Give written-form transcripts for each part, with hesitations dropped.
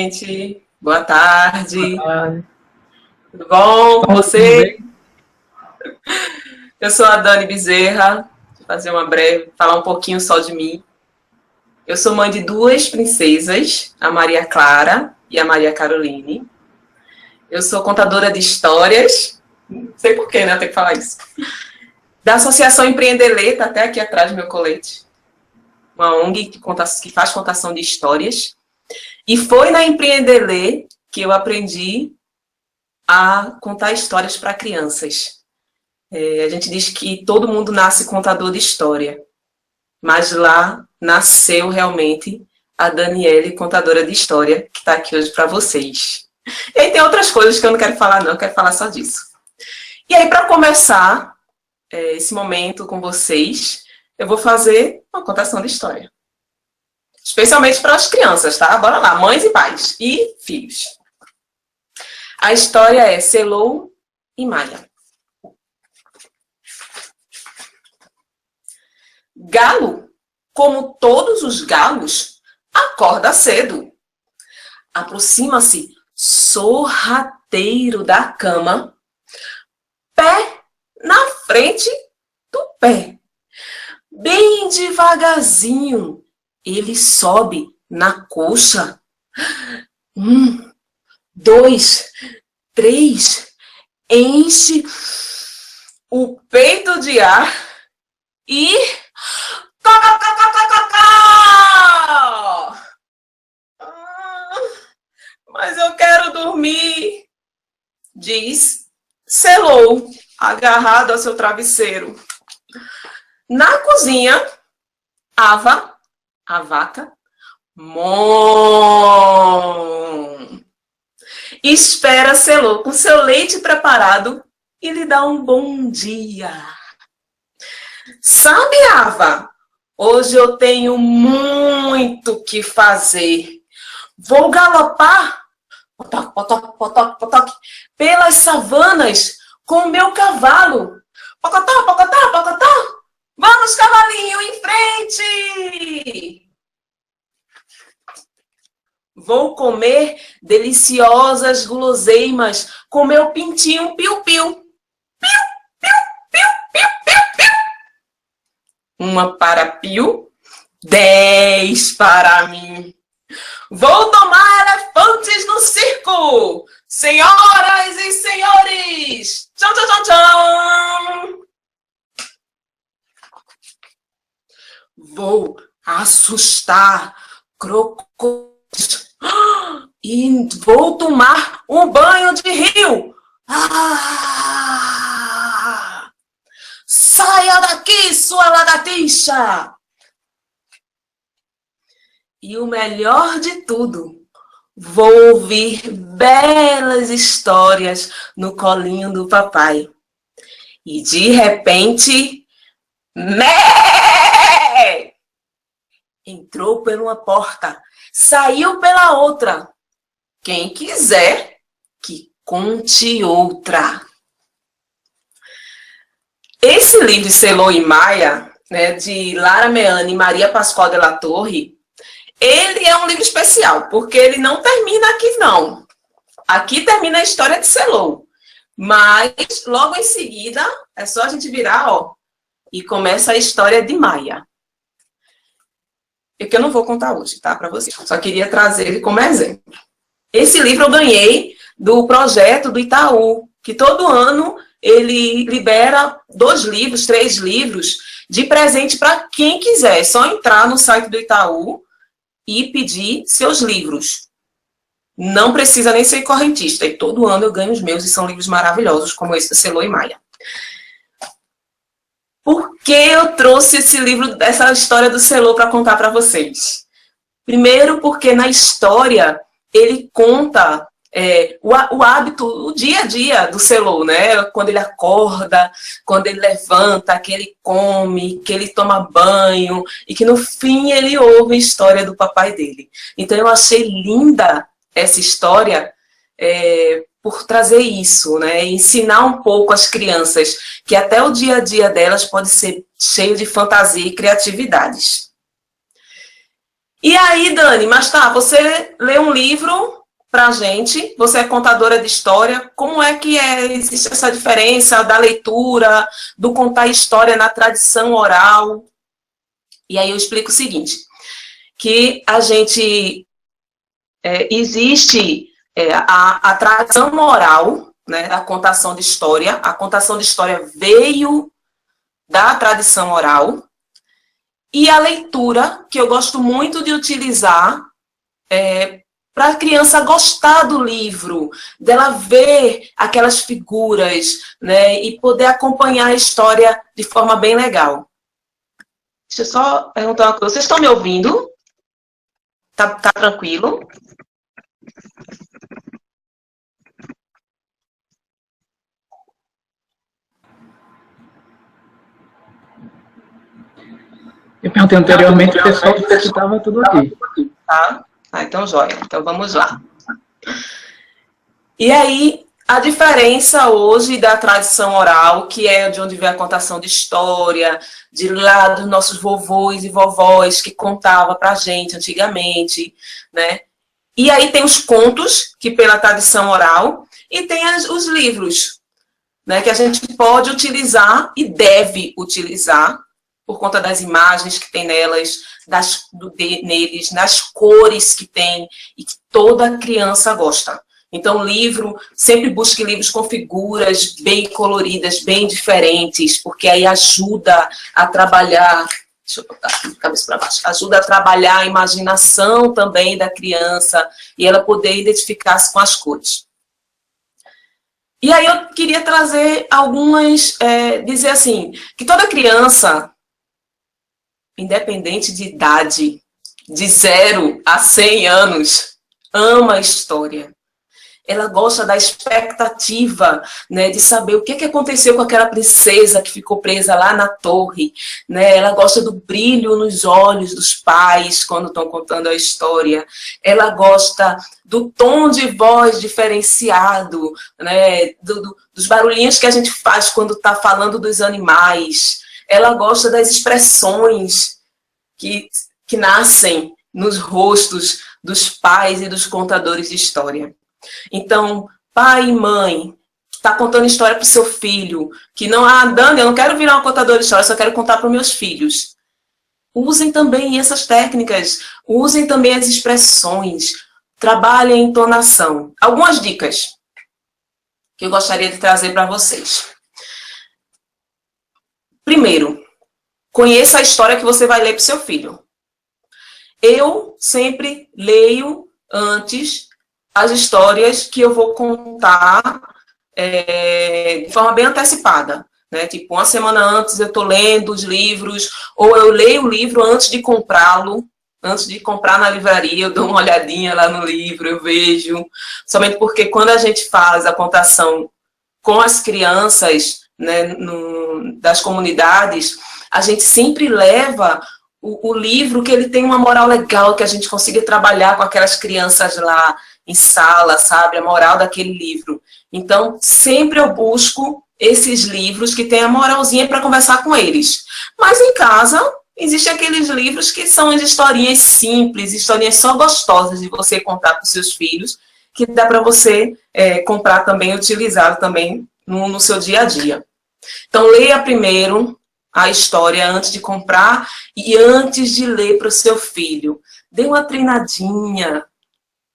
gente. Boa tarde. Ah, Tudo bom com tudo você? bem? Eu sou a Dani Bezerra. Vou fazer uma breve, falar um pouquinho só de mim. Eu sou mãe de duas princesas, a Maria Clara e a Maria Caroline. Eu sou contadora de histórias. Não sei porquê, né? Eu tenho que falar isso. Da Associação Empreendelê, tá até aqui atrás do meu colete. Uma ONG que faz contação de histórias. E foi na Empreendelê que eu aprendi a contar histórias para crianças. A gente diz que todo mundo nasce contador de história, mas lá nasceu realmente a Daniele, contadora de história, que está aqui hoje para vocês. E aí tem outras coisas que eu não quero falar, não, eu quero falar só disso. E aí, para começar esse momento com vocês, eu vou fazer uma contação de história. Especialmente para as crianças, tá? Bora lá, mães e pais e filhos. A história é Selou e Maia. Galo, como todos os galos, acorda cedo. Aproxima-se sorrateiro da cama, pé na frente do pé. Bem devagarzinho, ele sobe na coxa. 1, 2, 3, enche o peito de ar e... Mas eu quero dormir, diz Selou, agarrado ao seu travesseiro. Na cozinha, Ava, a vaca, Mom, espera Selou com seu leite preparado e lhe dá um bom dia. Sabe, Ava, hoje eu tenho muito que fazer. Vou galopar, potoc, potoc, potoc, potoc, pelas savanas com o meu cavalo. Pocotó, pocotó, pocotó. Vamos, cavalinho, em frente! Vou comer deliciosas guloseimas com meu pintinho piu-piu. Piu, piu, piu, piu, piu, piu. Uma para Piu, 10 para mim. Vou tomar elefantes no circo! Senhoras e senhores! Tchau, tchau, tchau, tchau! Vou assustar crocodilos e vou tomar um banho de rio! Saia daqui, sua lagartixa! E o melhor de tudo, vou ouvir belas histórias no colinho do papai. E de repente, mé! Entrou por uma porta, saiu pela outra. Quem quiser, que conte outra. Esse livro, Selou e Maia, né, de Lara Meana e Maria Pascoal de la Torre, ele é um livro especial, porque ele não termina aqui, não. Aqui termina a história de Selou. Mas, logo em seguida, é só a gente virar, ó, e começa a história de Maia. Que eu não vou contar hoje, tá, para vocês. Só queria trazer ele como exemplo. Esse livro eu ganhei do projeto do Itaú, que todo ano ele libera 2 livros, 3 livros de presente para quem quiser. É só entrar no site do Itaú e pedir seus livros. Não precisa nem ser correntista. E todo ano eu ganho os meus e são livros maravilhosos, como esse do Selou e Maia. Por que eu trouxe esse livro, essa história do Selou para contar para vocês? Primeiro porque na história ele conta o hábito, o dia a dia do Selou, né? Quando ele acorda, quando ele levanta, que ele come, que ele toma banho e que no fim ele ouve a história do papai dele. Então eu achei linda essa história por trazer isso, né? Ensinar um pouco as crianças que até o dia a dia delas pode ser cheio de fantasia e criatividades. E aí, Dani, mas tá, você lê um livro pra gente, você é contadora de história, como é que existe essa diferença da leitura, do contar história na tradição oral? E aí eu explico o seguinte, que a gente, existe a tradição oral, né, a contação de história. A contação de história veio da tradição oral, e a leitura, que eu gosto muito de utilizar para a criança gostar do livro, dela ver aquelas figuras, né, e poder acompanhar a história de forma bem legal. Deixa eu só perguntar uma coisa. Vocês estão me ouvindo? Tá tranquilo? Eu perguntei anteriormente, o pessoal disse que estava tudo aqui. Tá? Então, joia. Então, vamos lá. E aí, a diferença hoje da tradição oral, que é de onde vem a contação de história, de lá dos nossos vovôs e vovós que contava pra gente antigamente, né? E aí tem os contos, que pela tradição oral, e tem os livros, né, que a gente pode utilizar e deve utilizar, por conta das imagens que tem nelas, neles, nas cores que tem, e que toda criança gosta. Então, livro, sempre busque livros com figuras bem coloridas, bem diferentes, porque aí ajuda a trabalhar, deixa eu botar aqui de cabeça para baixo, ajuda a trabalhar a imaginação também da criança, e ela poder identificar-se com as cores. E aí eu queria trazer algumas, dizer assim, que toda criança, independente de idade, de 0 a 100 anos, ama a história. Ela gosta da expectativa, né, de saber o que aconteceu com aquela princesa que ficou presa lá na torre. Né? Ela gosta do brilho nos olhos dos pais quando estão contando a história. Ela gosta do tom de voz diferenciado, né, dos barulhinhos que a gente faz quando está falando dos animais. Ela gosta das expressões que nascem nos rostos dos pais e dos contadores de história. Então, pai e mãe, está contando história para o seu filho, que não, Dani, eu não quero virar uma contadora de história, eu só quero contar para os meus filhos. Usem também essas técnicas, usem também as expressões, trabalhem a entonação. Algumas dicas que eu gostaria de trazer para vocês. Primeiro, conheça a história que você vai ler para o seu filho. Eu sempre leio antes as histórias que eu vou contar de forma bem antecipada. Né? Tipo, uma semana antes eu estou lendo os livros, ou eu leio o livro antes de comprá-lo, antes de comprar na livraria, eu dou uma olhadinha lá no livro, eu vejo. Somente porque quando a gente faz a contação com as crianças, né, das comunidades, a gente sempre leva o livro que ele tem uma moral legal, que a gente consiga trabalhar com aquelas crianças lá em sala, sabe? A moral daquele livro. Então, sempre eu busco esses livros que têm a moralzinha para conversar com eles. Mas em casa, existem aqueles livros que são as historinhas simples, historinhas só gostosas de você contar para os seus filhos, que dá para você comprar também, utilizar também no seu dia a dia. Então, leia primeiro a história antes de comprar e antes de ler para o seu filho. Dê uma treinadinha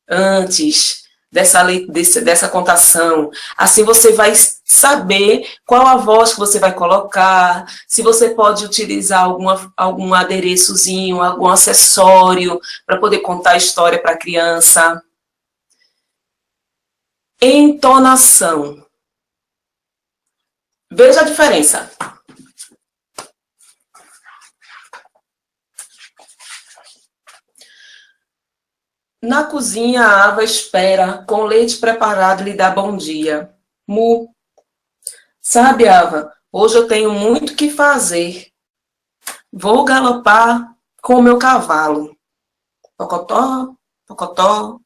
antes dessa contação. Assim você vai saber qual a voz que você vai colocar, se você pode utilizar algum adereçozinho, algum acessório para poder contar a história para a criança. Entonação. Veja a diferença. Na cozinha, a Ava espera, com leite preparado, lhe dá bom dia. Mu. Sabe, Ava, hoje eu tenho muito o que fazer. Vou galopar com o meu cavalo. Pocotó, pocotó,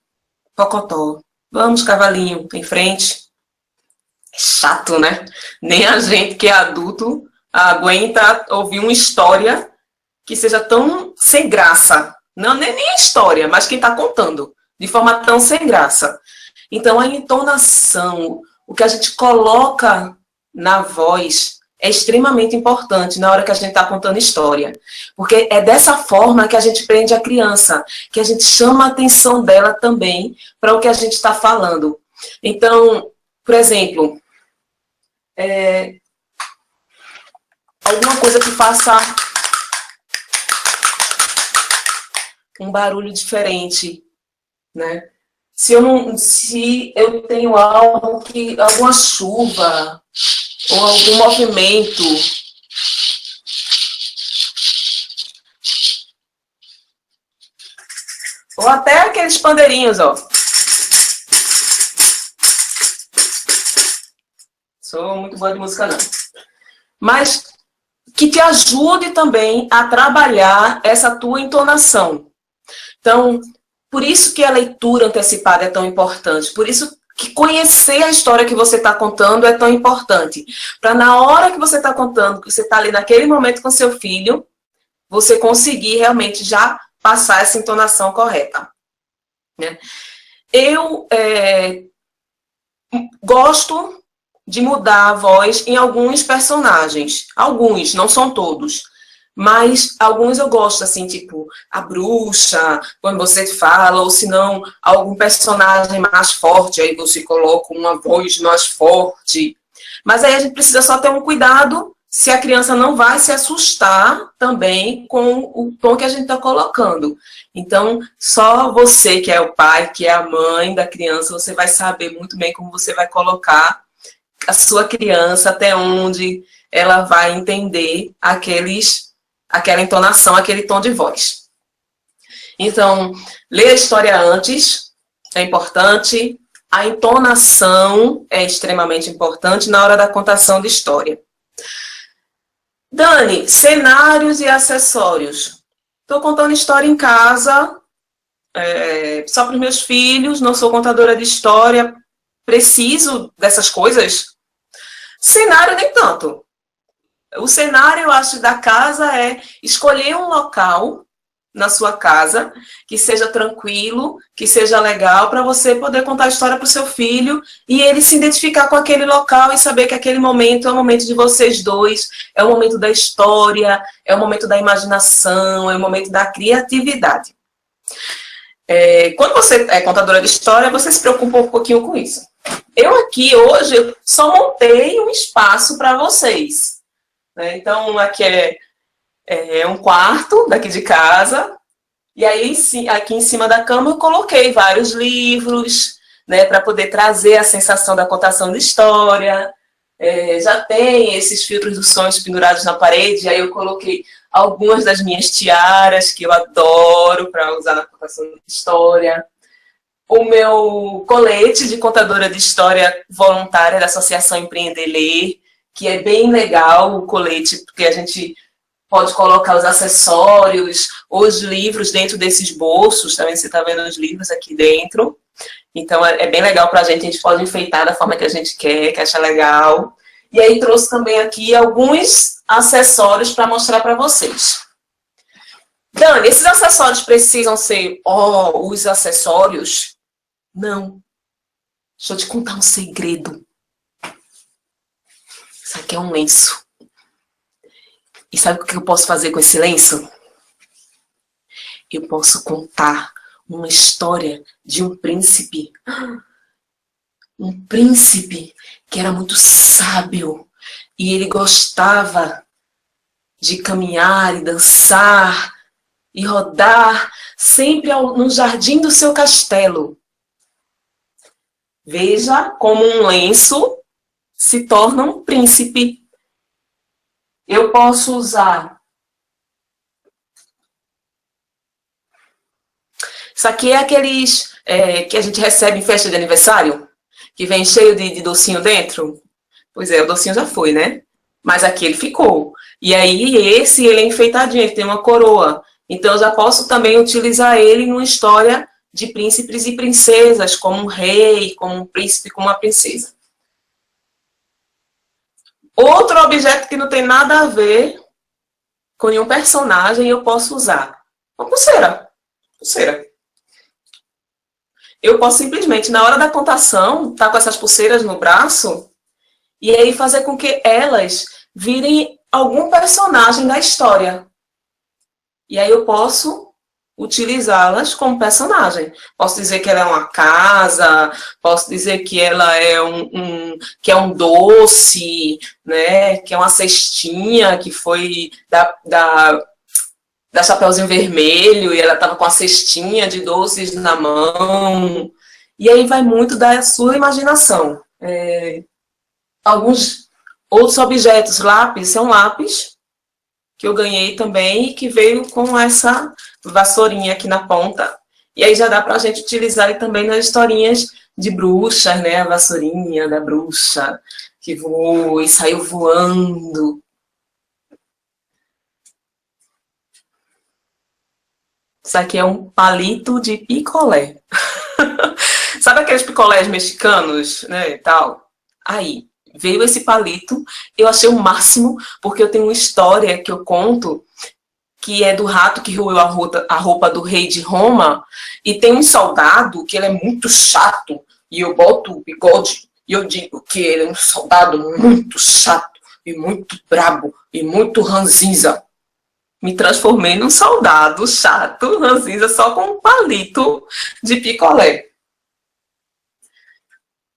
pocotó. Vamos, cavalinho, em frente. Chato, né? Nem a gente que é adulto aguenta ouvir uma história que seja tão sem graça, Não, nem a história, mas quem está contando, de forma tão sem graça. Então, a entonação, o que a gente coloca na voz é extremamente importante na hora que a gente está contando história. Porque é dessa forma que a gente prende a criança, que a gente chama a atenção dela também para o que a gente está falando. Então, por exemplo, alguma coisa que faça um barulho diferente, né? Se eu tenho alguma chuva ou algum movimento, ou até aqueles pandeirinhos, ó. Sou muito boa de música, não. Mas que te ajude também a trabalhar essa tua entonação. Então, por isso que a leitura antecipada é tão importante. Por isso que conhecer a história que você está contando é tão importante. Para na hora que você está contando, que você está ali naquele momento com seu filho, você conseguir realmente já passar essa entonação correta. Né? Eu gosto de mudar a voz em alguns personagens. Alguns, não são todos. Mas alguns eu gosto, assim, tipo a bruxa, quando você fala, ou se não, algum personagem mais forte, aí você coloca uma voz mais forte. Mas aí a gente precisa só ter um cuidado se a criança não vai se assustar também com o tom que a gente está colocando. Então, só você que é o pai, que é a mãe da criança, você vai saber muito bem como você vai colocar a sua criança, até onde ela vai entender aquela entonação, aquele tom de voz. Então, ler a história antes é importante, a entonação é extremamente importante na hora da contação de história. Dani, cenários e acessórios. Estou contando história em casa, só para os meus filhos, não sou contadora de história, preciso dessas coisas? Cenário nem tanto. O cenário, eu acho, da casa é escolher um local na sua casa que seja tranquilo, que seja legal, para você poder contar a história para o seu filho e ele se identificar com aquele local e saber que aquele momento é o momento de vocês dois, é o momento da história, é o momento da imaginação, é o momento da criatividade. Quando você é contadora de história, você se preocupa um pouquinho com isso. Eu aqui, hoje, eu só montei um espaço para vocês. Então, aqui é um quarto daqui de casa, e aí aqui em cima da cama eu coloquei vários livros, né, para poder trazer a sensação da contação de história. Já tem esses filtros dos sonhos pendurados na parede, aí eu coloquei algumas das minhas tiaras, que eu adoro para usar na contação de história. O meu colete de contadora de história voluntária da Associação Empreender Ler, que é bem legal o colete, porque a gente pode colocar os acessórios, os livros dentro desses bolsos, também você está vendo os livros aqui dentro. Então é bem legal para a gente pode enfeitar da forma que a gente quer, que acha legal. E aí trouxe também aqui alguns acessórios para mostrar para vocês. Dani, esses acessórios precisam ser os acessórios? Não. Deixa eu te contar um segredo. Isso aqui é um lenço. E sabe o que eu posso fazer com esse lenço? Eu posso contar uma história de um príncipe. Um príncipe que era muito sábio. E ele gostava de caminhar e dançar e rodar sempre no jardim do seu castelo. Veja como um lenço se torna um príncipe. Eu posso usar. Isso aqui é aqueles que a gente recebe em festa de aniversário, que vem cheio de docinho dentro. Pois é, o docinho já foi, né? Mas aqui ele ficou. E aí ele é enfeitadinho, ele tem uma coroa. Então eu já posso também utilizar ele em uma história de príncipes e princesas, como um rei, como um príncipe, como uma princesa. Outro objeto que não tem nada a ver com nenhum personagem eu posso usar. Uma pulseira. Pulseira. Eu posso simplesmente, na hora da contação, estar com essas pulseiras no braço e aí fazer com que elas virem algum personagem da história. E aí eu posso utilizá-las como personagem. Posso dizer que ela é uma casa, posso dizer que ela é que é um doce, né? Que é uma cestinha que foi da Chapeuzinho Vermelho e ela estava com a cestinha de doces na mão. E aí vai muito da sua imaginação. Alguns outros objetos, lápis, é um lápis que eu ganhei também e que veio com essa vassourinha aqui na ponta. E aí já dá para a gente utilizar ele também nas historinhas de bruxas, né? A vassourinha da bruxa que voou e saiu voando. Isso aqui é um palito de picolé. Sabe aqueles picolés mexicanos, né, e tal? Aí, veio esse palito, eu achei o máximo, porque eu tenho uma história que eu conto, que é do rato que roeu a roupa do rei de Roma, e tem um soldado que ele é muito chato, e eu boto o bigode, e eu digo que ele é um soldado muito chato, e muito brabo, e muito ranzinza. Me transformei num soldado chato, ranzinza, só com um palito de picolé.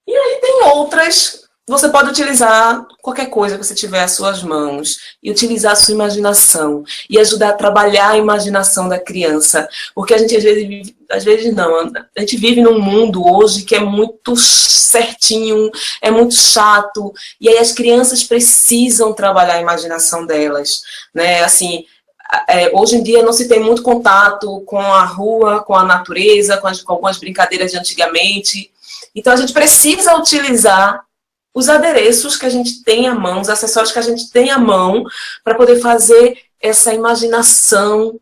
E aí tem outras. Você pode utilizar qualquer coisa que você tiver às suas mãos e utilizar a sua imaginação e ajudar a trabalhar a imaginação da criança. Porque a gente às vezes não, a gente vive num mundo hoje que é muito certinho, é muito chato, e aí as crianças precisam trabalhar a imaginação delas, né? Assim, hoje em dia não se tem muito contato com a rua, com a natureza, com algumas brincadeiras de antigamente. Então a gente precisa utilizar os adereços que a gente tem à mão, os acessórios que a gente tem à mão, para poder fazer essa imaginação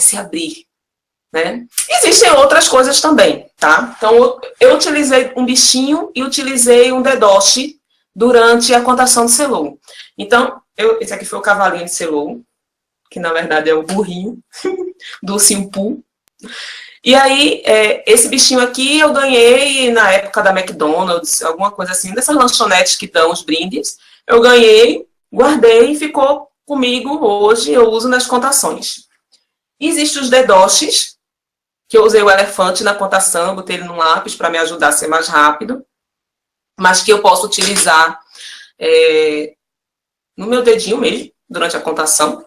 se abrir, né? Existem outras coisas também, tá? Então, eu utilizei um bichinho e utilizei um dedoche durante a contação de Selou. Então, esse aqui foi o cavalinho de Selou, que na verdade é o burrinho do Simpu. E aí, esse bichinho aqui eu ganhei na época da McDonald's, alguma coisa assim, dessas lanchonetes que dão os brindes. Eu ganhei, guardei e ficou comigo hoje, eu uso nas contações. Existem os dedoches, que eu usei o elefante na contação, botei ele no lápis para me ajudar a ser mais rápido, mas que eu posso utilizar no meu dedinho mesmo, durante a contação.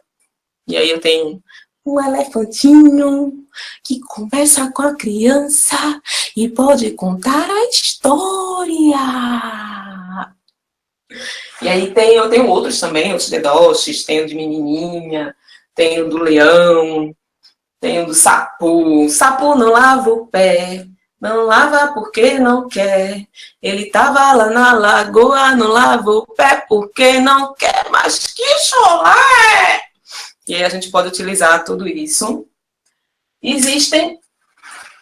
E aí eu tenho um elefantinho que conversa com a criança e pode contar a história. E aí eu tenho outros também, outros dedoches, tenho de menininha, tenho do leão, tenho do sapo. Sapo não lava o pé, não lava porque não quer. Ele tava lá na lagoa, não lava o pé porque não quer, mas que cholé! E aí a gente pode utilizar tudo isso. Existem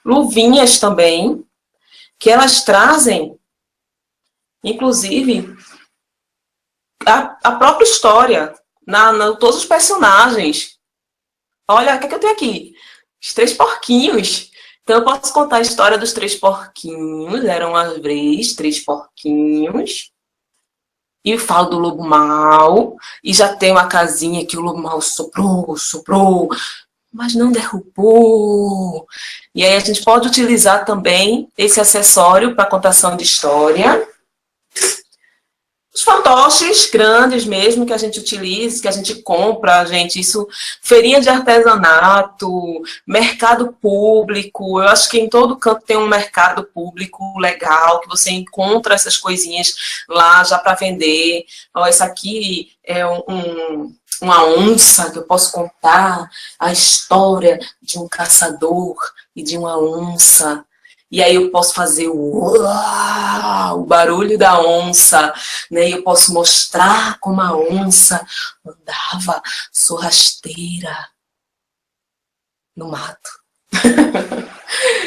luvinhas também, que elas trazem, inclusive, a própria história, todos os personagens. Olha, o que eu tenho aqui? Os 3 porquinhos. Então eu posso contar a história dos 3 porquinhos. Eram uma vez 3 porquinhos. E eu falo do lobo mau, e já tem uma casinha que o lobo mau soprou, mas não derrubou. E aí a gente pode utilizar também esse acessório para contação de história. Os fantoches grandes mesmo, que a gente utiliza, que a gente compra, isso, feirinha de artesanato, mercado público. Eu acho que em todo canto tem um mercado público legal, que você encontra essas coisinhas lá já para vender. Ó, esse aqui é uma onça, que eu posso contar a história de um caçador e de uma onça. E aí eu posso fazer o barulho da onça, né? E eu posso mostrar como a onça andava sorrasteira no mato.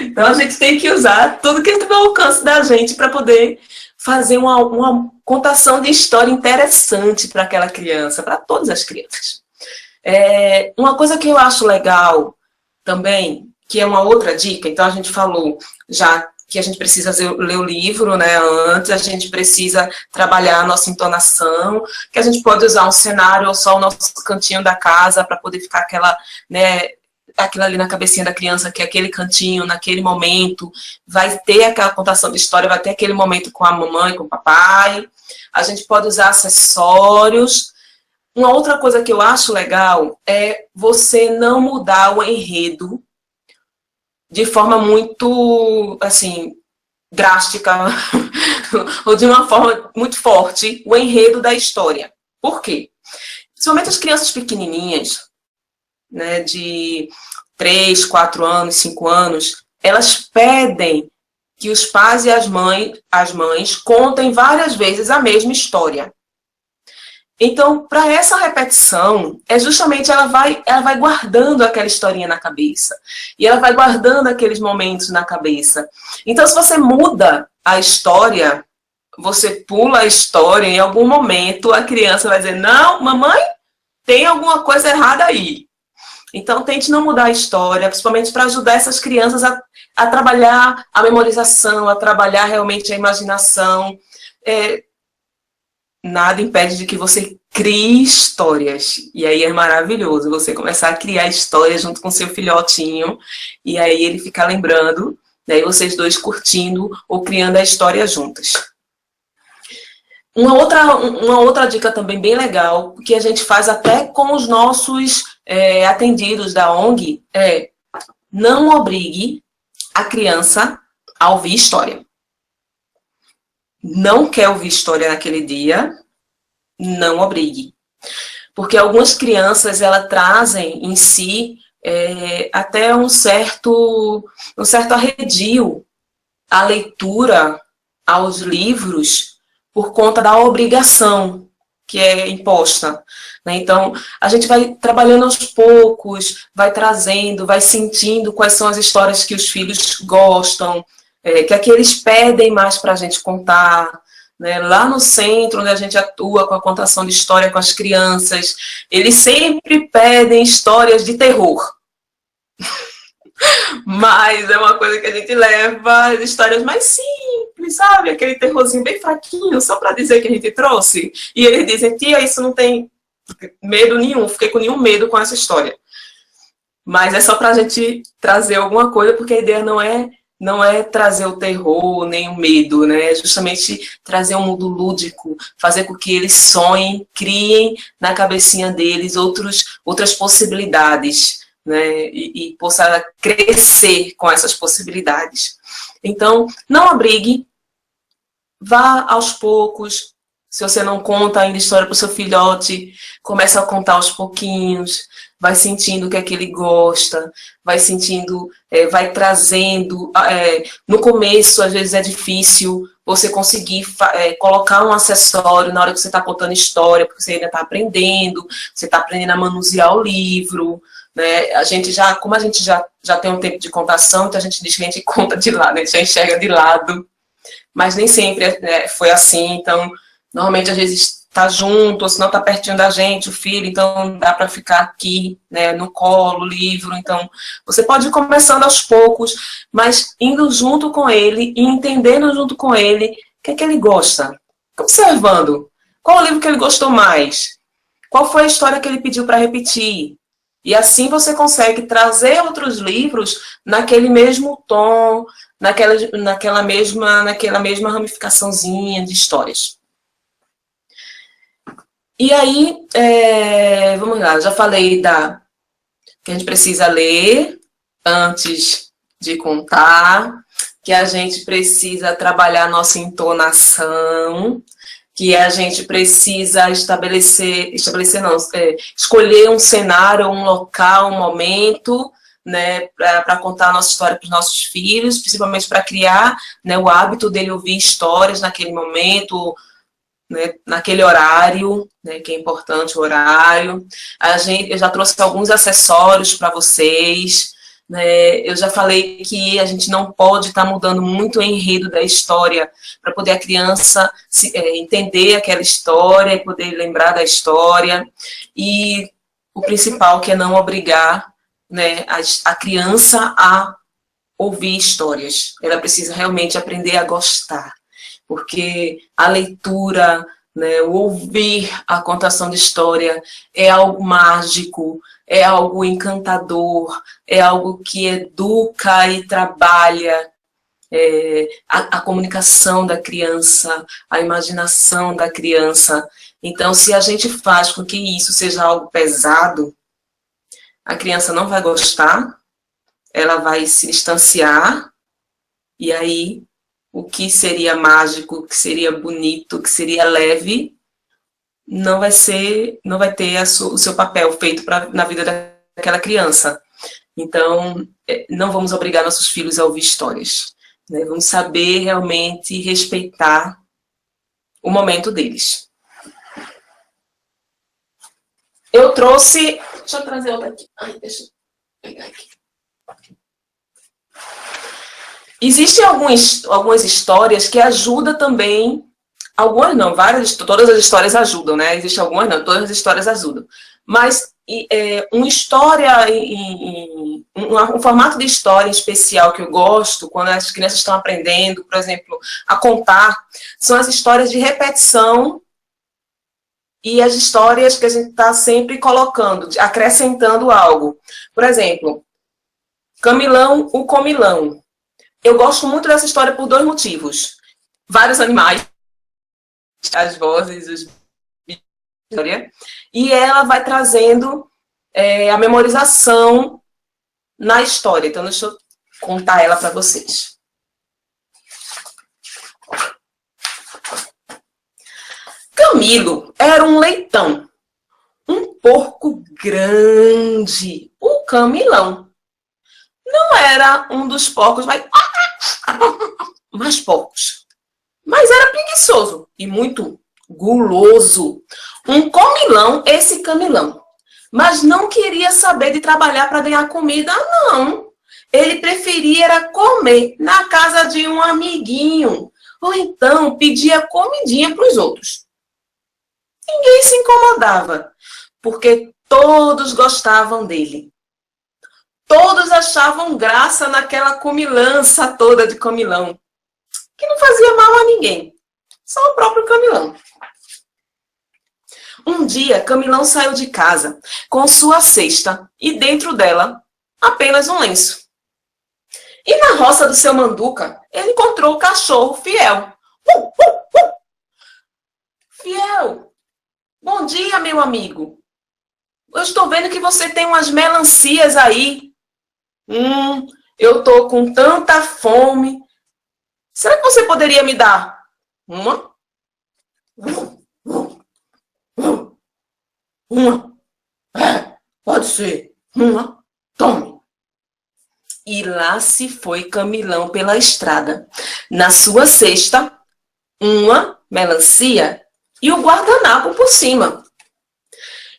Então a gente tem que usar tudo que está ao alcance da gente para poder fazer uma contação de história interessante para aquela criança, para todas as crianças. Uma coisa que eu acho legal também, que é uma outra dica. Então, a gente falou já que a gente precisa ler o livro, né, antes, a gente precisa trabalhar a nossa entonação, que a gente pode usar um cenário ou só o nosso cantinho da casa para poder ficar aquela, né, aquilo ali na cabecinha da criança, que é aquele cantinho, naquele momento, vai ter aquela contação de história, vai ter aquele momento com a mamãe, com o papai. A gente pode usar acessórios. Uma outra coisa que eu acho legal é você não mudar o enredo de forma muito, assim, drástica, ou de uma forma muito forte, o enredo da história. Por quê? Principalmente as crianças pequenininhas, né, de 3, 4 anos, 5 anos, elas pedem que os pais e as mães contem várias vezes a mesma história. Então, para essa repetição, é justamente ela vai guardando aquela historinha na cabeça. E ela vai guardando aqueles momentos na cabeça. Então, se você muda a história, você pula a história, em algum momento a criança vai dizer, não, mamãe, tem alguma coisa errada aí. Então, tente não mudar a história, principalmente para ajudar essas crianças a trabalhar a memorização, a trabalhar realmente a imaginação. Nada impede de que você crie histórias. E aí é maravilhoso você começar a criar histórias junto com seu filhotinho. E aí ele fica lembrando, né, e vocês dois curtindo ou criando a história juntas. Uma outra dica também bem legal, que a gente faz até com os nossos atendidos da ONG, é não obrigue a criança a ouvir história. Não quer ouvir história naquele dia, não obrigue. Porque algumas crianças, elas trazem em si até um certo arredio à leitura, aos livros, por conta da obrigação que é imposta. Né? Então, a gente vai trabalhando aos poucos, vai trazendo, vai sentindo quais são as histórias que os filhos gostam, que aqui eles pedem mais para a gente contar. Né? Lá no centro, onde a gente atua com a contação de história com as crianças, eles sempre pedem histórias de terror. Mas é uma coisa que a gente leva as histórias mais simples, sabe? Aquele terrorzinho bem fraquinho, só para dizer que a gente trouxe. E eles dizem, tia, isso não tem medo nenhum, fiquei com nenhum medo com essa história. Mas é só para a gente trazer alguma coisa, porque a ideia não é trazer o terror, nem o medo, né? É justamente trazer um mundo lúdico, fazer com que eles sonhem, criem na cabecinha deles outras possibilidades, né? E possa crescer com essas possibilidades. Então, não obrigue, vá aos poucos. Se você não conta ainda história para o seu filhote, começa a contar aos pouquinhos, vai sentindo o que é que ele gosta, vai sentindo, vai trazendo. No começo, às vezes, é difícil você conseguir colocar um acessório na hora que você está contando história, porque você ainda está aprendendo, você está aprendendo a manusear o livro. Né? Como a gente já tem um tempo de contação, então a gente diz que a gente conta de lado, a gente já enxerga de lado. Mas nem sempre foi assim, então, normalmente, às vezes, está junto, ou se não está pertinho da gente, o filho, então dá para ficar aqui, né, no colo, livro. Então, você pode ir começando aos poucos, mas indo junto com ele e entendendo junto com ele o que é que ele gosta. Observando. Qual o livro que ele gostou mais? Qual foi a história que ele pediu para repetir? E assim você consegue trazer outros livros naquele mesmo tom, naquela mesma ramificaçãozinha de histórias. E aí, vamos lá, já falei que a gente precisa ler antes de contar, que a gente precisa trabalhar a nossa entonação, que a gente precisa escolher um cenário, um local, um momento, né, para contar a nossa história para os nossos filhos, principalmente para criar, né, o hábito dele ouvir histórias naquele momento, né, naquele horário, né, que é importante o horário. Eu já trouxe alguns acessórios para vocês, né, eu já falei que a gente não pode estar mudando muito o enredo da história para poder a criança entender aquela história e poder lembrar da história. E o principal, que é não obrigar, né, a criança a ouvir histórias. Ela precisa realmente aprender a gostar, porque a leitura, né, o ouvir a contação de história é algo mágico, é algo encantador, é algo que educa e trabalha a comunicação da criança, a imaginação da criança. Então, se a gente faz com que isso seja algo pesado, a criança não vai gostar, ela vai se distanciar, e aí o que seria mágico, o que seria bonito, o que seria leve, não vai ter o seu papel feito na vida daquela criança. Então, não vamos obrigar nossos filhos a ouvir histórias, né? Vamos saber realmente respeitar o momento deles. Eu trouxe... Deixa eu trazer outra aqui. Ai, deixa eu pegar aqui. Existem algumas histórias que ajudam também, algumas não, todas as histórias ajudam, né? Existem algumas não, todas as histórias ajudam. Mas uma história, um formato de história especial que eu gosto, quando as crianças estão aprendendo, por exemplo, a contar, são as histórias de repetição e as histórias que a gente está sempre colocando, acrescentando algo. Por exemplo, Camilão, o Comilão. Eu gosto muito dessa história por 2 motivos. Vários animais, as vozes, os e ela vai trazendo a memorização na história. Então, deixa eu contar ela para vocês. Camilo era um leitão, um porco grande, o Camilão. Não era um dos porcos mais porcos, mas era preguiçoso e muito guloso. Um comilão, esse Camilão, mas não queria saber de trabalhar para ganhar comida, não. Ele preferia era comer na casa de um amiguinho, ou então pedia comidinha para os outros. Ninguém se incomodava, porque todos gostavam dele. Todos achavam graça naquela comilança toda de Camilão, que não fazia mal a ninguém, só o próprio Camilão. Um dia, Camilão saiu de casa com sua cesta e dentro dela apenas um lenço. E na roça do seu Manduca, ele encontrou o cachorro Fiel. Fiel, bom dia, meu amigo. Eu estou vendo que você tem umas melancias aí. Eu tô com tanta fome. Será que você poderia me dar uma? Uma? Pode ser. Uma? Tome. E lá se foi Camilão pela estrada. Na sua cesta, uma melancia e o guardanapo por cima.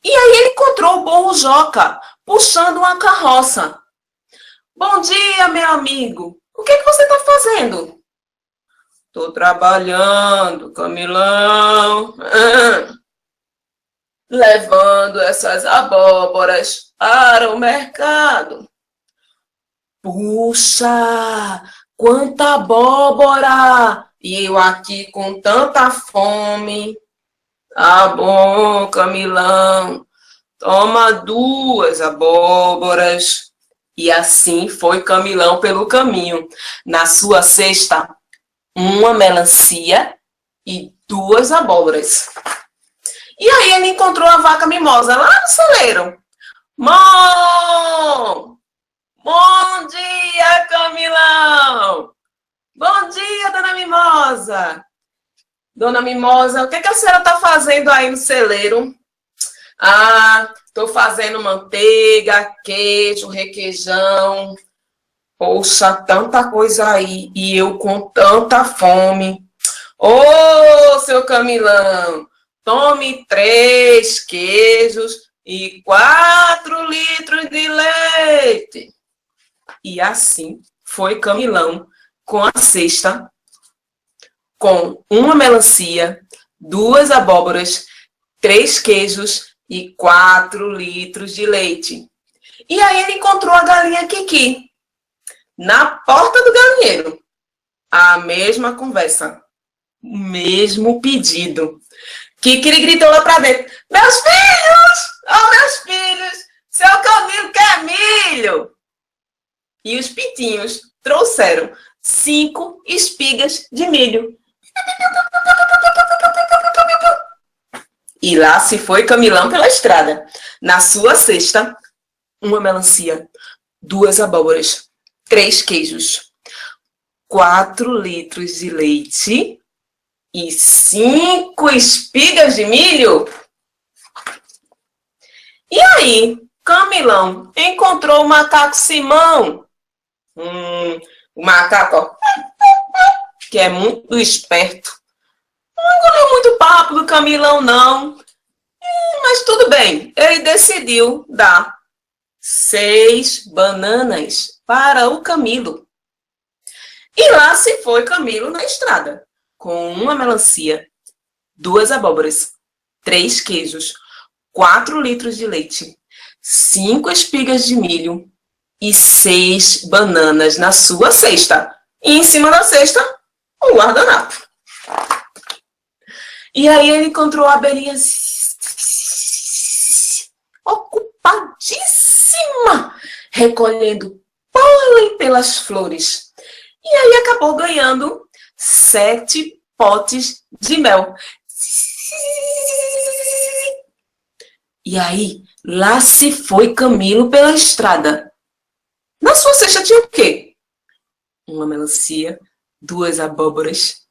E aí ele encontrou o burro Joca puxando uma carroça. Bom dia, meu amigo. O que você está fazendo? Estou trabalhando, Camilão. Levando essas abóboras para o mercado. Puxa, quanta abóbora! E eu aqui com tanta fome. Ah, bom, Camilão. Toma 2 abóboras. E assim foi Camilão pelo caminho. Na sua cesta, uma melancia e 2 abóboras. E aí ele encontrou a vaca mimosa lá no celeiro. Bom dia, Camilão! Bom dia, dona Mimosa! Dona Mimosa, o que a senhora está fazendo aí no celeiro? Estou fazendo manteiga, queijo, requeijão. Poxa, tanta coisa aí. E eu com tanta fome. Ô, seu Camilão, tome 3 queijos e 4 litros de leite. E assim foi Camilão com a cesta, com uma melancia, 2 abóboras, 3 queijos e 4 litros de leite. E aí ele encontrou a galinha Kiki na porta do galinheiro. A mesma conversa, o mesmo pedido. Kiki gritou lá pra dentro: meus filhos! Oh, meus filhos! Seu Camilo quer milho! E os pitinhos trouxeram 5 espigas de milho. E lá se foi Camilão pela estrada. Na sua cesta, uma melancia, 2 abóboras, 3 queijos, 4 litros de leite e 5 espigas de milho. E aí, Camilão encontrou o macaco Simão. O macaco, ó, que é muito esperto. Não engoliu muito papo do Camilão, não. Mas tudo bem, ele decidiu dar 6 bananas para o Camilo. E lá se foi Camilo na estrada, com uma melancia, 2 abóboras, 3 queijos, 4 litros de leite, 5 espigas de milho e 6 bananas na sua cesta. E em cima da cesta, o guardanapo. E aí ele encontrou a abelhinha ocupadíssima, recolhendo pólen pelas flores. E aí acabou ganhando 7 potes de mel. E aí, lá se foi Camilo pela estrada. Na sua cesta tinha o quê? Uma melancia, 2 abóboras,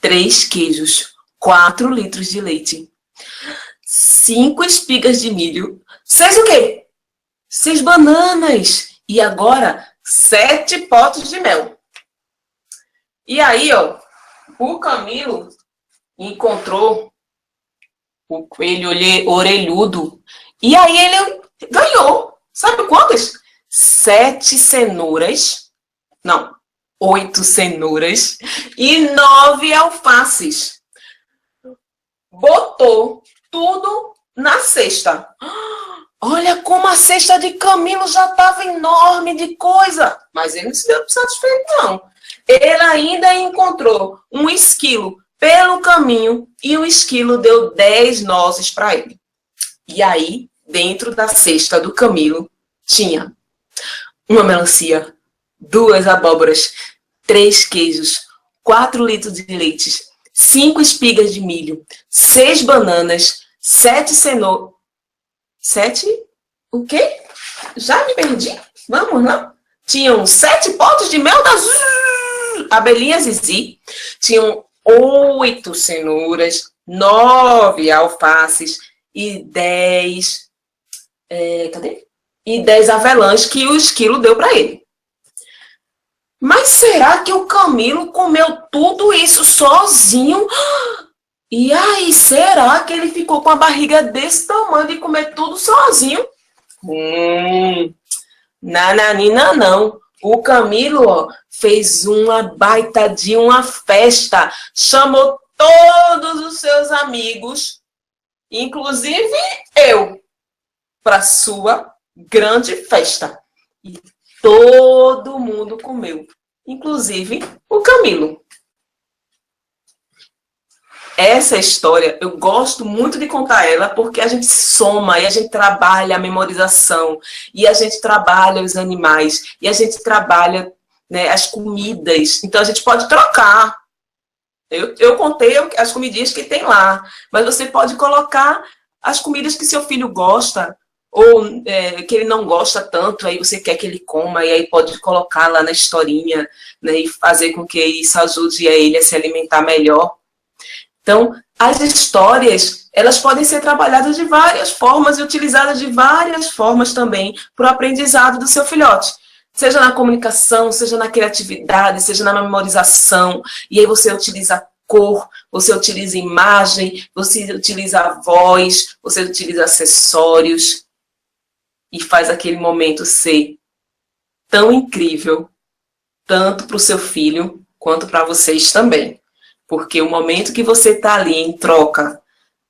3 queijos, 4 litros de leite, 5 espigas de milho, 6 o quê? 6 bananas. E agora, 7 potes de mel. E aí, ó, o Camilo encontrou o coelho orelhudo. E aí ele ganhou. Sabe quantas? 7 cenouras. Não, 8 cenouras e 9 alfaces. Botou tudo na cesta. Olha como a cesta de Camilo já estava enorme de coisa. Mas ele não se deu satisfeito, não. Ele ainda encontrou um esquilo pelo caminho e o esquilo deu 10 nozes para ele. E aí, dentro da cesta do Camilo, tinha uma melancia, 2 abóboras, 3 queijos, 4 litros de leite, 5 espigas de milho, 6 bananas, 7 cenouras. 7? O quê? Já me perdi? Vamos lá. Tinham 7 potes de mel das abelhinhas Zizi. Tinham 8 cenouras, 9 alfaces e 10... cadê? E 10 avelãs que o esquilo deu para ele. Mas será que o Camilo comeu tudo isso sozinho? E aí, será que ele ficou com a barriga desse tamanho de comer tudo sozinho? Nananina não. O Camilo, ó, fez uma baita de uma festa. Chamou todos os seus amigos, inclusive eu, para sua grande festa. E todo mundo comeu, inclusive o Camilo. Essa história, eu gosto muito de contar ela, porque a gente soma e a gente trabalha a memorização, e a gente trabalha os animais, e a gente trabalha, né, as comidas. Então, a gente pode trocar. Eu contei as comidinhas que tem lá, mas você pode colocar as comidas que seu filho gosta, ou que ele não gosta tanto, aí você quer que ele coma, e aí pode colocar lá na historinha, né, e fazer com que isso ajude a ele a se alimentar melhor. Então, as histórias, elas podem ser trabalhadas de várias formas e utilizadas de várias formas também para o aprendizado do seu filhote. Seja na comunicação, seja na criatividade, seja na memorização. E aí você utiliza cor, você utiliza imagem, você utiliza a voz, você utiliza acessórios. E faz aquele momento ser tão incrível, tanto para o seu filho, quanto para vocês também. Porque o momento que você está ali em troca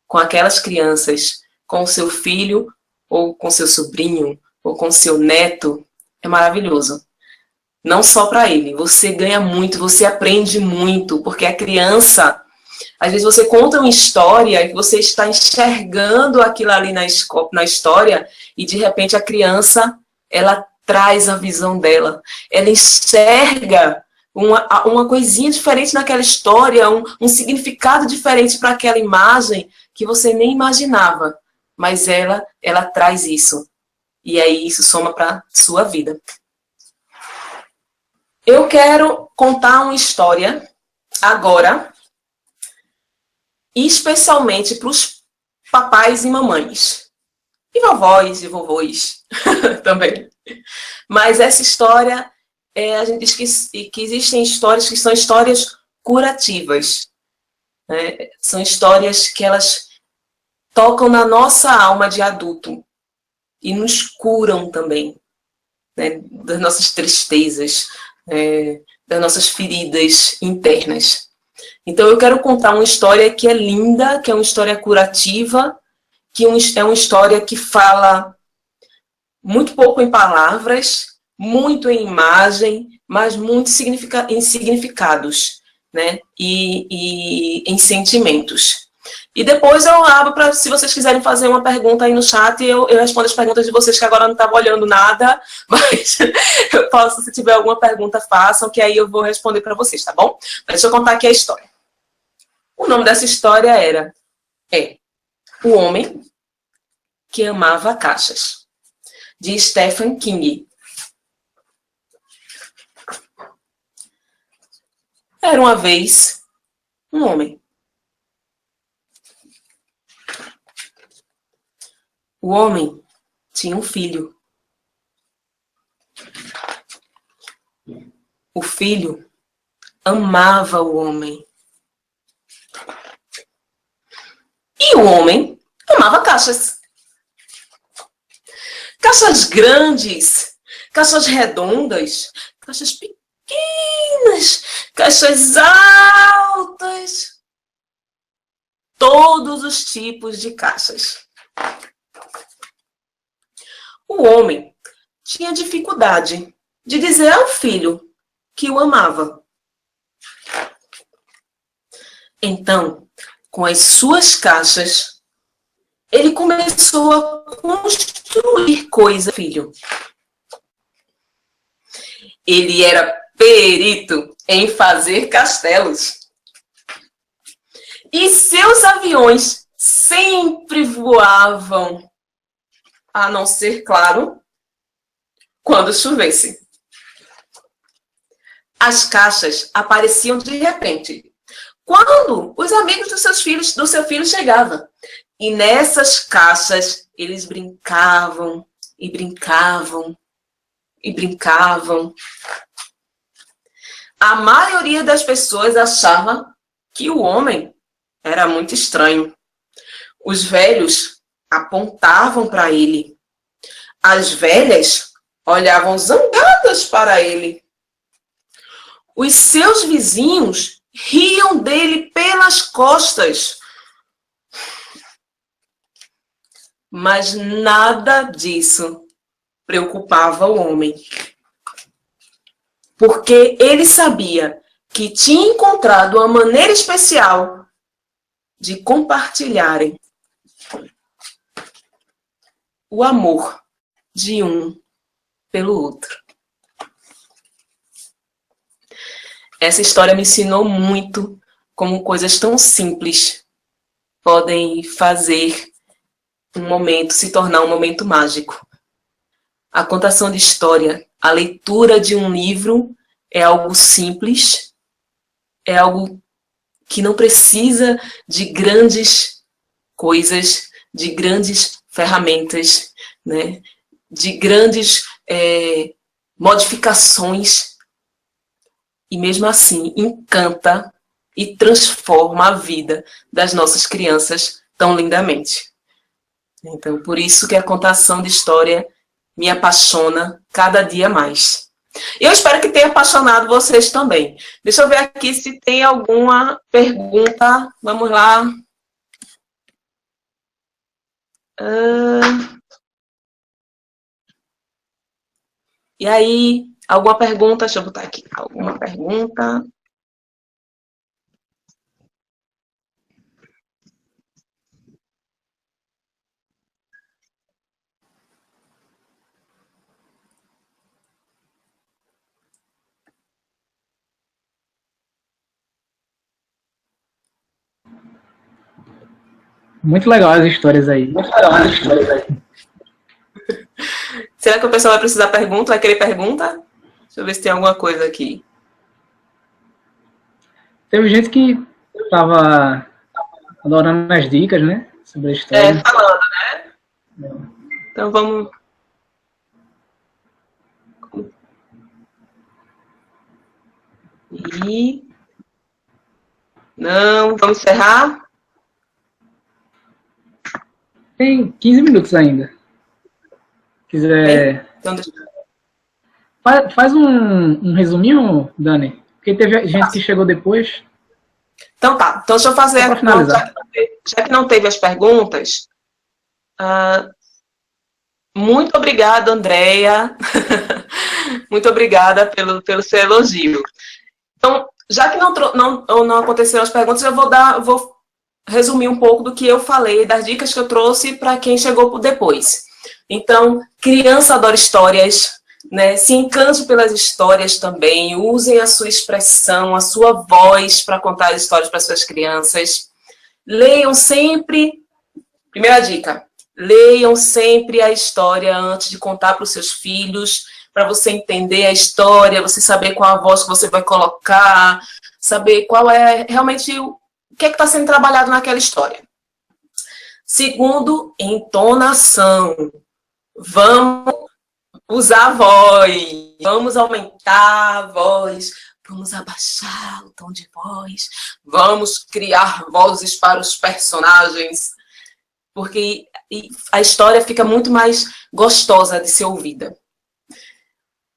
com aquelas crianças, com o seu filho ou com seu sobrinho, ou com seu neto, é maravilhoso. Não só para ele, você ganha muito, você aprende muito, porque a criança, às vezes você conta uma história e você está enxergando aquilo ali na história e de repente a criança, ela traz a visão dela, ela enxerga uma coisinha diferente naquela história, um significado diferente para aquela imagem que você nem imaginava, mas ela traz isso. E aí isso soma para a sua vida. Eu quero contar uma história agora, especialmente para os papais e mamães. E vovós e vovôs também. Mas essa história, a gente diz que existem histórias que são histórias curativas. Né? São histórias que elas tocam na nossa alma de adulto e nos curam também, né? Das nossas tristezas, das nossas feridas internas. Então eu quero contar uma história que é linda, que é uma história curativa, que é uma história que fala muito pouco em palavras, muito em imagem, mas muito em significados, né? E em sentimentos. E depois eu abro para, se vocês quiserem fazer uma pergunta aí no chat, eu respondo as perguntas de vocês, que agora não estava olhando nada, mas eu posso, se tiver alguma pergunta, façam, que aí eu vou responder para vocês, tá bom? Mas deixa eu contar aqui a história. O nome dessa história é O Homem que Amava Caixas, de Stephen King. Era uma vez um homem. O homem tinha um filho. O filho amava o homem. E o homem amava caixas. Caixas grandes, caixas redondas, caixas pequenas, caixas altas. Todos os tipos de caixas. O homem tinha dificuldade de dizer ao filho que o amava. Então, com as suas caixas, ele começou a construir coisas, filho. Ele era perito em fazer castelos. E seus aviões sempre voavam, a não ser, claro, quando chovesse. As caixas apareciam de repente, quando os amigos do seu filho chegavam. E nessas caixas eles brincavam e brincavam e brincavam. A maioria das pessoas achava que o homem era muito estranho. Os velhos apontavam para ele. As velhas olhavam zangadas para ele. Os seus vizinhos riam dele pelas costas. Mas nada disso preocupava o homem. Porque ele sabia que tinha encontrado uma maneira especial de compartilharem o amor de um pelo outro. Essa história me ensinou muito como coisas tão simples podem fazer um momento se tornar um momento mágico. A contação de história, a leitura de um livro é algo simples, é algo que não precisa de grandes coisas, de grandes ferramentas, né? De grandes modificações. E mesmo assim, encanta e transforma a vida das nossas crianças tão lindamente. Então, por isso que a contação de história me apaixona cada dia mais. Eu espero que tenha apaixonado vocês também. Deixa eu ver aqui se tem alguma pergunta. Vamos lá. E aí, alguma pergunta? Deixa eu botar aqui. Alguma pergunta? Muito legal as histórias aí. Muito legal as histórias aí. Será que o pessoal vai precisar pergunta? Vai querer pergunta? Deixa eu ver se tem alguma coisa aqui. Teve gente que estava adorando as dicas, né? Sobre a história. Falando, né? Então vamos... E... Não, vamos encerrar? Tem 15 minutos ainda. Quiser... Então, deixa... Faz um resuminho, Dani. Porque teve gente que chegou depois. Então tá. Então deixa eu fazer... Já que não teve as perguntas... Muito obrigada, Andréia. Muito obrigada pelo seu elogio. Então, já que não aconteceram as perguntas, eu vou resumir um pouco do que eu falei, das dicas que eu trouxe para quem chegou depois. Então, criança adora histórias, né? Se encante pelas histórias também, usem a sua expressão, a sua voz para contar as histórias para suas crianças. Leiam sempre, primeira dica, leiam sempre a história antes de contar para os seus filhos, para você entender a história, você saber qual a voz que você vai colocar, saber qual é realmente o que é que está sendo trabalhado naquela história. Segundo, entonação. Vamos usar a voz, vamos aumentar a voz, vamos abaixar o tom de voz, vamos criar vozes para os personagens, porque a história fica muito mais gostosa de ser ouvida.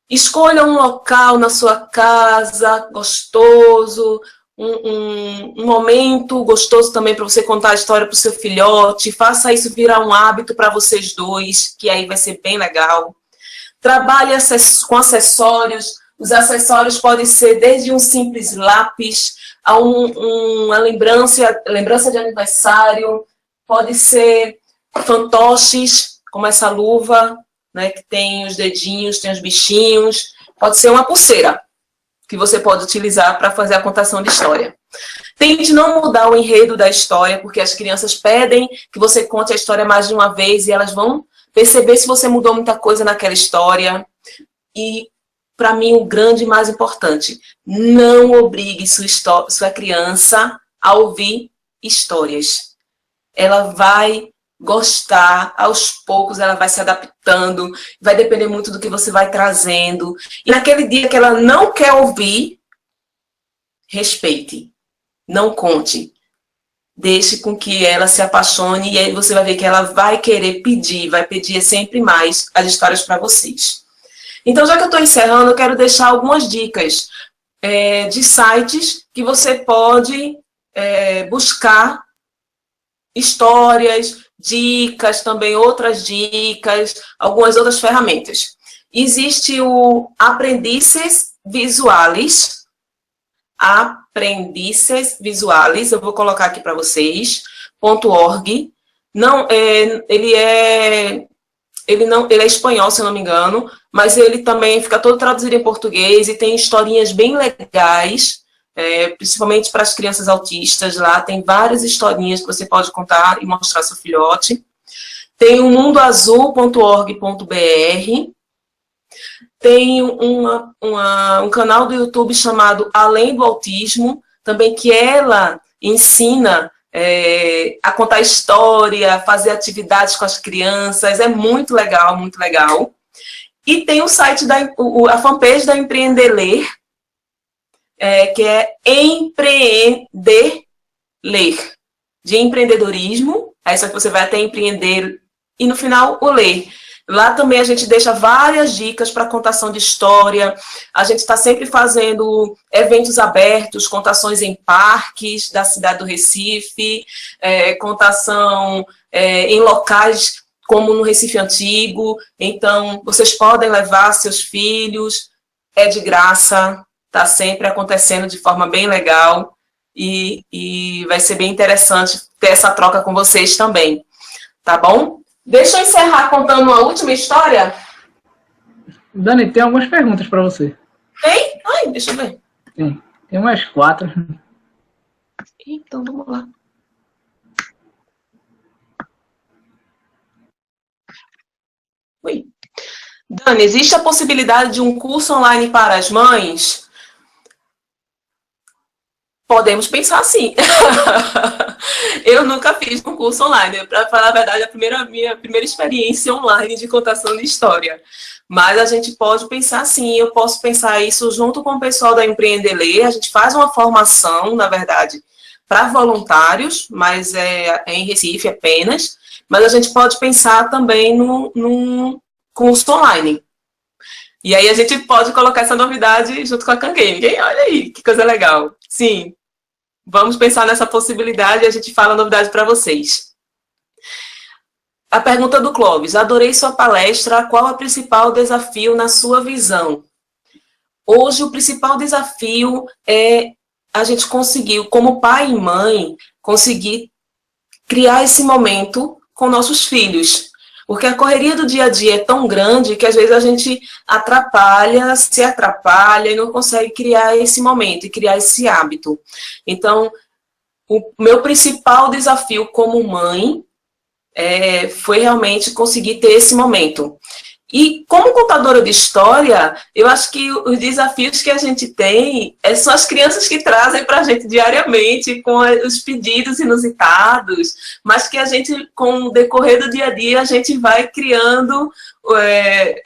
Escolha um local na sua casa gostoso, um momento gostoso também para você contar a história para o seu filhote. Faça isso virar um hábito para vocês dois, que aí vai ser bem legal. Trabalhe com acessórios. Os acessórios podem ser desde um simples lápis a uma lembrança de aniversário. Pode ser fantoches, como essa luva, né, que tem os dedinhos, tem os bichinhos. Pode ser uma pulseira, que você pode utilizar para fazer a contação de história. Tente não mudar o enredo da história, porque as crianças pedem que você conte a história mais de uma vez e elas vão perceber se você mudou muita coisa naquela história. E, para mim, o grande e mais importante, não obrigue sua criança a ouvir histórias. Ela vai gostar, aos poucos ela vai se adaptando, vai depender muito do que você vai trazendo. E naquele dia que ela não quer ouvir, respeite, não conte. Deixe com que ela se apaixone e aí você vai ver que ela vai querer pedir, vai pedir sempre mais as histórias para vocês. Então, já que eu estou encerrando, eu quero deixar algumas dicas de sites que você pode buscar histórias, dicas, também outras dicas, algumas outras ferramentas. Existe o Aprendices Visuales, eu vou colocar aqui para vocês, .org. Não, ele é espanhol, se eu não me engano, mas ele também fica todo traduzido em português e tem historinhas bem legais, principalmente para as crianças autistas. Lá tem várias historinhas que você pode contar e mostrar ao seu filhote. Tem o mundoazul.org.br. Tem um canal do YouTube chamado Além do Autismo, também, que ela ensina a contar história, fazer atividades com as crianças. É muito legal, muito legal. E tem o site, a fanpage da Empreender Ler, que é Empreender Ler, de empreendedorismo. Aí só que você vai até empreender e no final o ler. Lá também a gente deixa várias dicas para contação de história. A gente está sempre fazendo eventos abertos, contações em parques da cidade do Recife, contação em locais como no Recife Antigo. Então, vocês podem levar seus filhos, é de graça, está sempre acontecendo de forma bem legal e vai ser bem interessante ter essa troca com vocês também, tá bom? Deixa eu encerrar contando uma última história. Dani, tem algumas perguntas para você. Tem? Ai, deixa eu ver. Tem umas 4. Então, vamos lá. Oi. Dani, existe a possibilidade de um curso online para as mães? Podemos pensar sim. Eu nunca fiz um curso online. Para falar a verdade, a minha primeira experiência online de contação de história. Mas a gente pode pensar sim. Eu posso pensar isso junto com o pessoal da Empreender Ler. A gente faz uma formação, na verdade, para voluntários, mas é em Recife apenas. Mas a gente pode pensar também num curso online. E aí a gente pode colocar essa novidade junto com a Kangame. Olha aí, que coisa legal. Sim, vamos pensar nessa possibilidade e a gente fala a novidade para vocês. A pergunta do Clóvis. Adorei sua palestra. Qual é o principal desafio na sua visão? Hoje, o principal desafio é a gente conseguir, como pai e mãe, conseguir criar esse momento com nossos filhos. Porque a correria do dia a dia é tão grande que às vezes a gente se atrapalha e não consegue criar esse momento e criar esse hábito. Então, o meu principal desafio como mãe foi realmente conseguir ter esse momento. E como contadora de história, eu acho que os desafios que a gente tem são as crianças que trazem para a gente diariamente, com os pedidos inusitados, mas que a gente, com o decorrer do dia a dia, a gente vai criando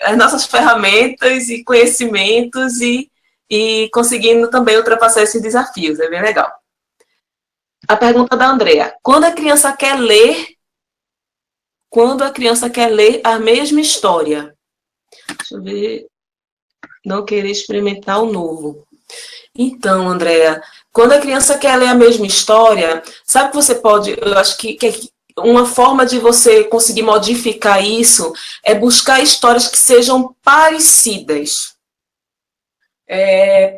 as nossas ferramentas e conhecimentos e conseguindo também ultrapassar esses desafios. É bem legal. A pergunta da Andrea. Quando a criança quer ler a mesma história? Deixa eu ver. Não querer experimentar o novo. Então, Andréa, quando a criança quer ler a mesma história, sabe que você pode... Eu acho que uma forma de você conseguir modificar isso é buscar histórias que sejam parecidas.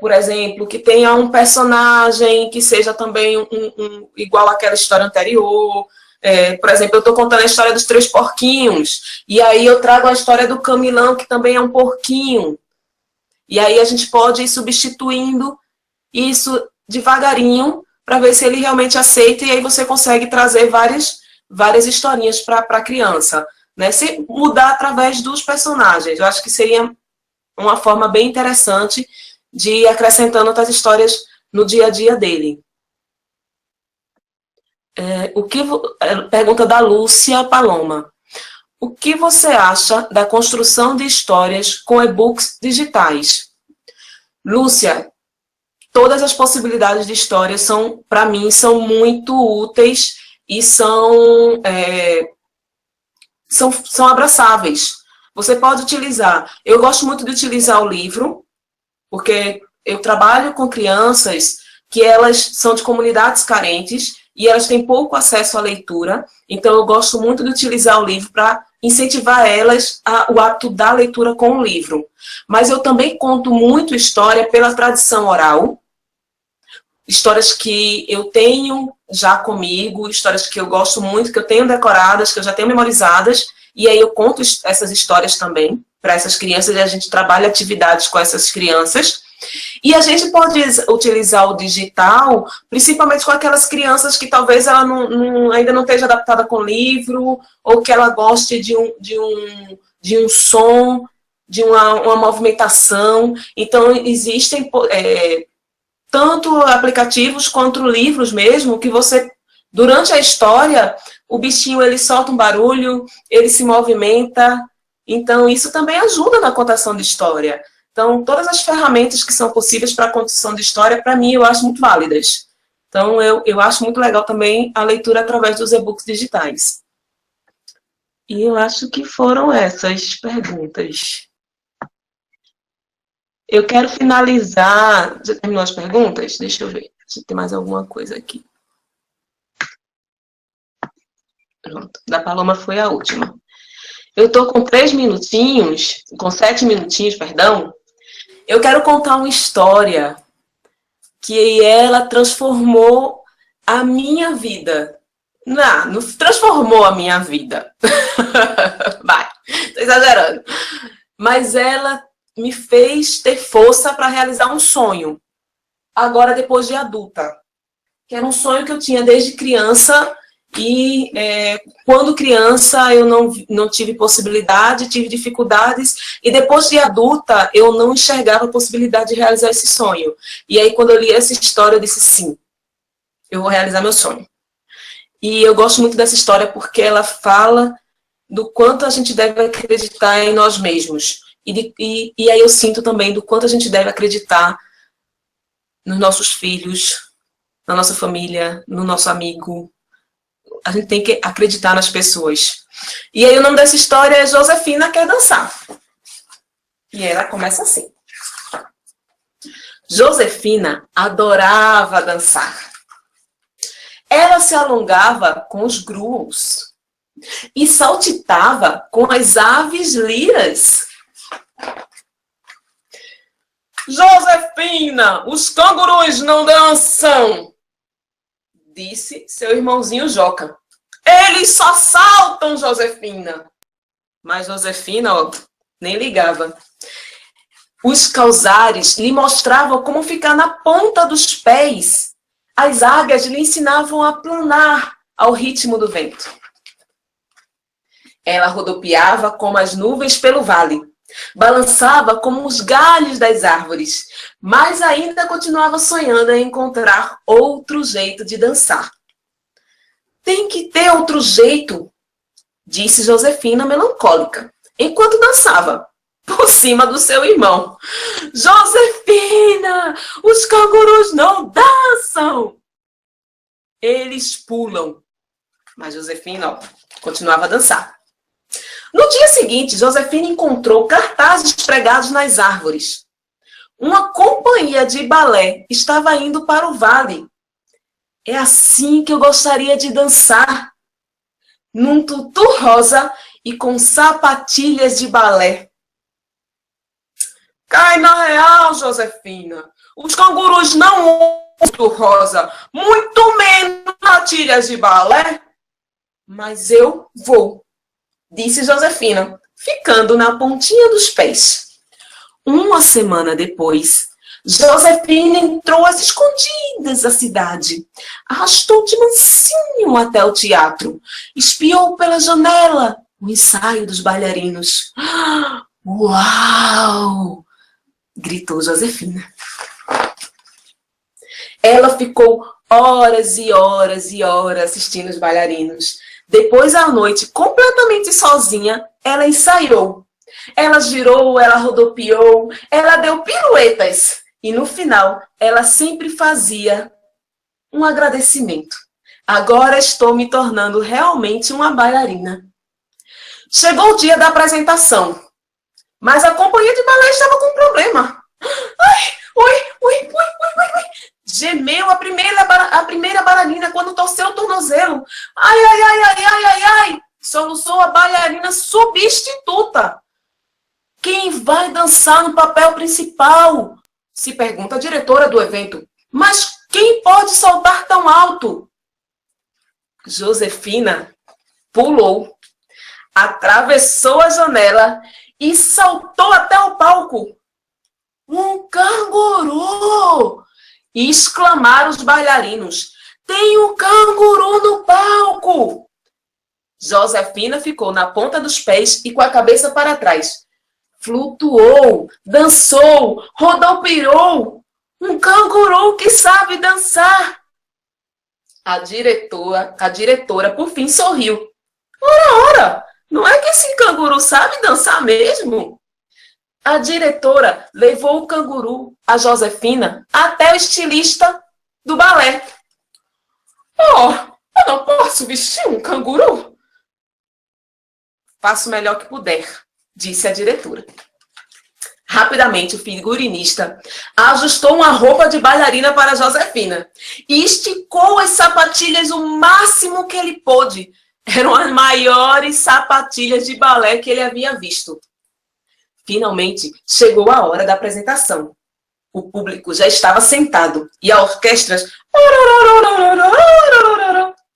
Por exemplo, que tenha um personagem que seja também igual àquela história anterior. Por exemplo, eu estou contando a história dos 3 porquinhos, e aí eu trago a história do Camilão, que também é um porquinho. E aí a gente pode ir substituindo isso devagarinho, para ver se ele realmente aceita, e aí você consegue trazer várias historinhas para a criança. Né? Se mudar através dos personagens. Eu acho que seria uma forma bem interessante de ir acrescentando outras histórias no dia a dia dele. Pergunta da Lúcia Paloma. O que você acha da construção de histórias com e-books digitais? Lúcia, todas as possibilidades de histórias para mim, são muito úteis e são abraçáveis. Você pode utilizar. Eu gosto muito de utilizar o livro, porque eu trabalho com crianças que elas são de comunidades carentes e elas têm pouco acesso à leitura, então eu gosto muito de utilizar o livro para incentivar elas o hábito da leitura com o livro. Mas eu também conto muito história pela tradição oral, histórias que eu tenho já comigo, histórias que eu gosto muito, que eu tenho decoradas, que eu já tenho memorizadas, e aí eu conto essas histórias também para essas crianças, e a gente trabalha atividades com essas crianças. E a gente pode utilizar o digital, principalmente com aquelas crianças que talvez ela ainda não esteja adaptada com o livro, ou que ela goste de um som, de uma movimentação. Então, existem tanto aplicativos quanto livros mesmo, que você, durante a história, o bichinho ele solta um barulho, ele se movimenta. Então, isso também ajuda na contação de história. Então, todas as ferramentas que são possíveis para a contação de história, para mim, eu acho muito válidas. Então, eu acho muito legal também a leitura através dos e-books digitais. E eu acho que foram essas perguntas. Eu quero finalizar... Já terminou as perguntas? Deixa eu ver se tem mais alguma coisa aqui. Pronto. Da Paloma foi a última. Eu estou com 7 minutinhos, perdão. Eu quero contar uma história que ela transformou a minha vida. Não transformou a minha vida. Vai, tô exagerando. Mas ela me fez ter força para realizar um sonho. Agora, depois de adulta. Que era um sonho que eu tinha desde criança. E quando criança eu não tive possibilidade, tive dificuldades. E depois de adulta eu não enxergava a possibilidade de realizar esse sonho. E aí quando eu li essa história eu disse sim, eu vou realizar meu sonho. E eu gosto muito dessa história porque ela fala do quanto a gente deve acreditar em nós mesmos. E aí eu sinto também do quanto a gente deve acreditar nos nossos filhos, na nossa família, no nosso amigo. A gente tem que acreditar nas pessoas. E aí o nome dessa história é Josefina Quer Dançar. E ela começa assim. Josefina adorava dançar. Ela se alongava com os grus e saltitava com as aves liras. Josefina, os cangurus não dançam, disse seu irmãozinho Joca. Eles só saltam, Josefina. Mas Josefina, nem ligava. Os causares lhe mostravam como ficar na ponta dos pés. As águias lhe ensinavam a planar ao ritmo do vento. Ela rodopiava como as nuvens pelo vale. Balançava como os galhos das árvores, mas ainda continuava sonhando em encontrar outro jeito de dançar. Tem que ter outro jeito, disse Josefina melancólica, enquanto dançava por cima do seu irmão. Josefina, os cangurus não dançam! Eles pulam. Mas Josefina, continuava a dançar. No dia seguinte, Josefina encontrou cartazes pregados nas árvores. Uma companhia de balé estava indo para o vale. É assim que eu gostaria de dançar. Num tutu rosa e com sapatilhas de balé. Cai na real, Josefina. Os cangurus não usam tutu rosa, muito menos sapatilhas de balé. Mas eu vou, disse Josefina, ficando na pontinha dos pés. Uma semana depois, Josefina entrou às escondidas da cidade. Arrastou de mansinho até o teatro. Espiou pela janela o ensaio dos bailarinos. Uau! Gritou Josefina. Ela ficou horas e horas e horas assistindo os bailarinos. Depois, à noite, completamente sozinha, ela ensaiou. Ela girou, ela rodopiou, ela deu piruetas. E no final, ela sempre fazia um agradecimento. Agora estou me tornando realmente uma bailarina. Chegou o dia da apresentação. Mas a companhia de balé estava com um problema. Ai, ui. Gemeu a primeira bailarina quando torceu o tornozelo. Ai. Soluçou a bailarina substituta. Quem vai dançar no papel principal? Se pergunta a diretora do evento. Mas quem pode saltar tão alto? Josefina pulou, atravessou a janela e saltou até o palco. Um canguru! Exclamaram os bailarinos. Tem um canguru no palco! Josefina ficou na ponta dos pés e com a cabeça para trás. Flutuou, dançou, rodopiou. Um canguru que sabe dançar. A diretora, por fim, sorriu. Ora, não é que esse canguru sabe dançar mesmo? A diretora levou o canguru, a Josefina, até o estilista do balé. Oh, eu não posso vestir um canguru? Faço o melhor que puder, disse a diretora. Rapidamente, o figurinista ajustou uma roupa de bailarina para Josefina e esticou as sapatilhas o máximo que ele pôde. Eram as maiores sapatilhas de balé que ele havia visto. Finalmente, chegou a hora da apresentação. O público já estava sentado e a orquestra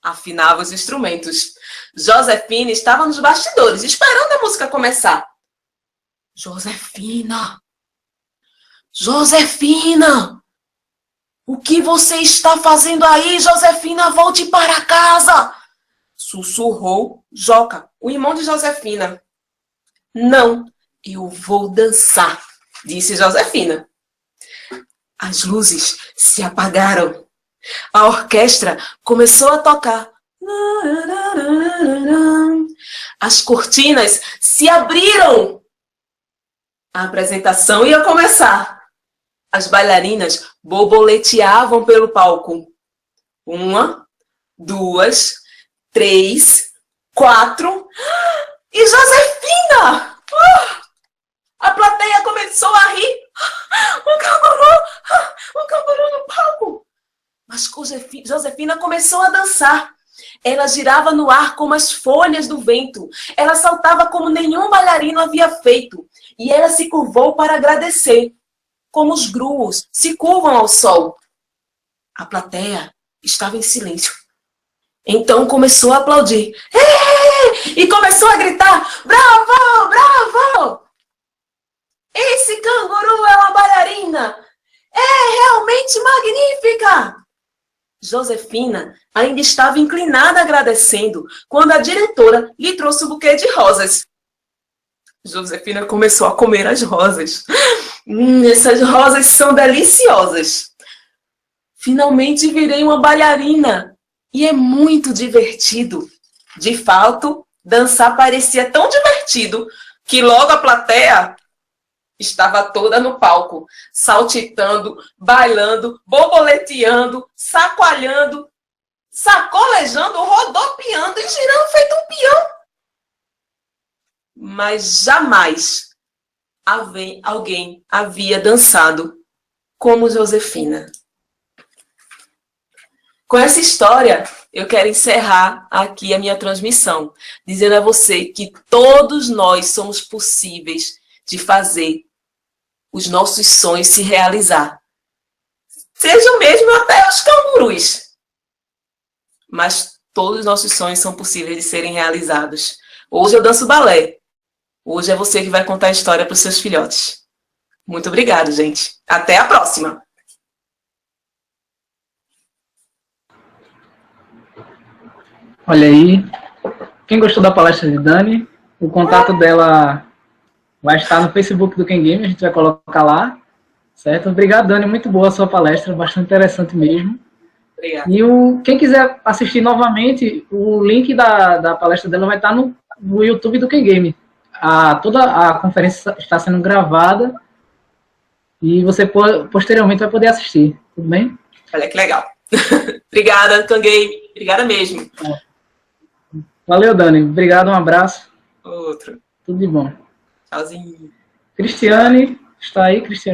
afinava os instrumentos. Josefina estava nos bastidores, esperando a música começar. Josefina! Josefina! O que você está fazendo aí, Josefina? Volte para casa! Sussurrou Joca, o irmão de Josefina. Não, eu vou dançar, disse Josefina. As luzes se apagaram. A orquestra começou a tocar. As cortinas se abriram. A apresentação ia começar. As bailarinas borboleteavam pelo palco. 1, 2, 3, 4. E Josefina! A plateia começou a rir. Um canguru no palco. Mas Josefina começou a dançar. Ela girava no ar como as folhas do vento. Ela saltava como nenhum bailarino havia feito. E ela se curvou para agradecer, como os gruos se curvam ao sol. A plateia estava em silêncio. Então começou a aplaudir. E começou a gritar: bravo, bravo! Esse canguru é uma bailarina! É realmente magnífica! Josefina ainda estava inclinada agradecendo quando a diretora lhe trouxe o buquê de rosas. Josefina começou a comer as rosas. Essas rosas são deliciosas. Finalmente virei uma bailarina e é muito divertido. De fato, dançar parecia tão divertido que logo a plateia estava toda no palco, saltitando, bailando, borboleteando, sacoalhando, sacolejando, rodopiando e girando feito um peão. Mas jamais alguém havia dançado como Josefina. Com essa história, eu quero encerrar aqui a minha transmissão, dizendo a você que todos nós somos possíveis de fazer os nossos sonhos se realizar. Sejam mesmo até os cangurus. Mas todos os nossos sonhos são possíveis de serem realizados. Hoje eu danço balé. Hoje é você que vai contar a história para os seus filhotes. Muito obrigada, gente. Até a próxima. Olha aí. Quem gostou da palestra de Dani, o contato dela vai estar no Facebook do Ken Game, a gente vai colocar lá, certo? Obrigado, Dani, muito boa a sua palestra, bastante interessante mesmo. Obrigada. E quem quiser assistir novamente, o link da palestra dela vai estar no YouTube do Ken Game. Toda a conferência está sendo gravada e você posteriormente vai poder assistir, tudo bem? Olha que legal. Obrigada, Ken Game. Obrigada mesmo. Valeu, Dani. Obrigado, um abraço. Outro. Tudo de bom. Tchauzinho. Cristiane, está aí, Cristiane?